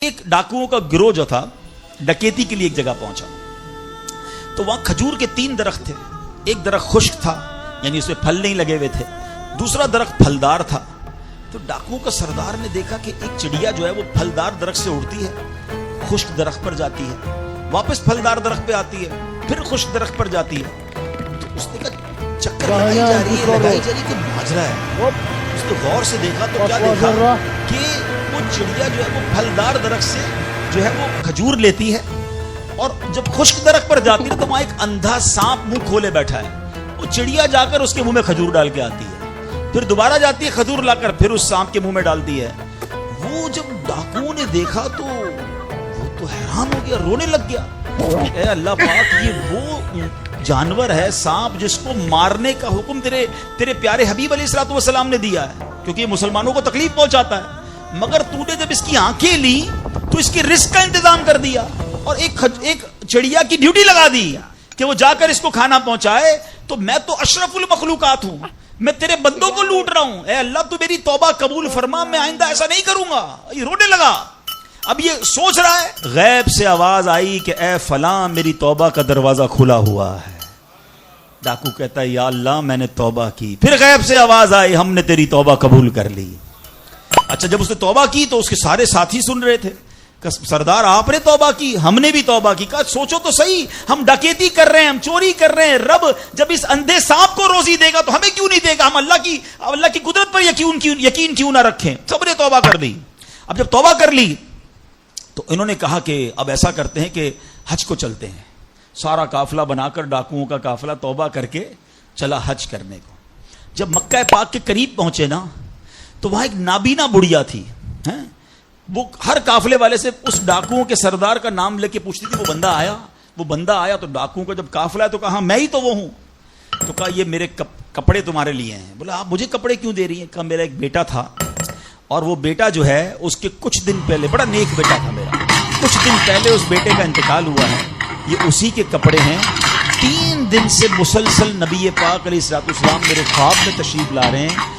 ایک डाकुओं का गिरोह जो था डकैती के लिए एक जगह पहुंचा तो वहां खजूर के 3 दरख्त थे। एक दरख्त खुश्क था यानी उसमें फल नहीं लगे हुए थे, दूसरा दरख्त फलदार था। तो डाकुओं का सरदार ने देखा कि एक चिड़िया जो है वो फलदार दरख्त से उड़ती है, खुश्क दरख्त पर जाती है, वापस फलदार दरख्त पे आती है, फिर खुश्क दरख्त पर जाती है। तो उसने कहा चक्कर लगाई जा रही कि माजरा है। उसने गौर से देखा तो क्या देखा कि वो चिड़िया जो है वो फलदार दरख्त से जो है वो खजूर लेती है और जब खुश्क दरख्त पर जाती है तो वहां एक अंधा सांप मुंह खोले बैठा है। वो चिड़िया जाकर उसके मुंह में खजूर डाल के आती है, फिर दोबारा जाती है खजूर लाकर फिर उस सांप के मुंह में डालती है। वो जब डाकुओं ने देखा तो वो तो हैरान हो गया, रोने लग गया। ए अल्लाह पाक, ये वो जानवर है सांप जिसको मारने का हुक्म तेरे प्यारे हबीब अलैहिस्सलातु वस्सलाम ने दिया है, क्योंकि ये मुसलमानों को तकलीफ पहुंचाता है। मगर तूने जब इसकी आंखें ली तो इसके रिस्क का इंतजाम कर दिया और एक चिड़िया की ड्यूटी लगा दी कि वो जाकर इसको खाना पहुंचाए। तो मैं तो अशरफुल मखलूकात हूं, मैं तेरे बंदों को लूट रहा हूं। ए अल्लाह तू मेरी तौबा कबूल फरमा, मैं आइंदा ऐसा नहीं करूंगा। ये रोने लगा। अब ये सोच रहा है, गैब से आवाज आई कि ए फलां मेरी तौबा का दरवाजा खुला हुआ है। डाकू कहता है या अल्लाह मैंने तौबा की। फिर गैब से आवाज आई हमने तेरी तौबा कबूल कर ली। अच्छा, जब उसने तौबा की तो उसके सारे साथी सुन रहे थे। सरदार आपने तौबा की, हमने भी तौबा की। कहा सोचो तो सही, हम डकैती कर रहे हैं, हम चोरी कर रहे हैं, रब जब इस अंधे सांप को रोजी देगा तो हमें क्यों नहीं देगा? हम अल्लाह की कुदरत पर यकीन क्यों ना रखें? सबने तौबा कर दी। अब जब तौबा कर ली तो इन्होंने कहा कि अब ऐसा करते हैं कि हज को चलते हैं। सारा काफिला बनाकर डाकुओं का काफिला तौबा करके चला हज करने को। जब मक्का पाक के करीब पहुंचे ना तो वहां एक नाबीना बुढ़िया थी, हैं? वो हर काफिले वाले से उस डाकुओं के सरदार का नाम लेके पूछती थी वो बंदा आया। तो डाकुओं का जब काफिला है तो कहा मैं ही तो वो हूं। तो कहा ये मेरे कपड़े तुम्हारे लिए हैं। बोला आप मुझे कपड़े क्यों दे रही हैं? कहा मेरा एक बेटा था और वो बेटा जो है उसके कुछ दिन पहले, बड़ा नेक बेटा था मेरा, कुछ दिन पहले उस बेटे का इंतकाल हुआ है, ये उसी के कपड़े हैं। 3 दिन से मुसलसल नबी पाक अलैहिस्सलातु वस्सलाम मेरे ख्वाब में तशरीफ ला रहे हैं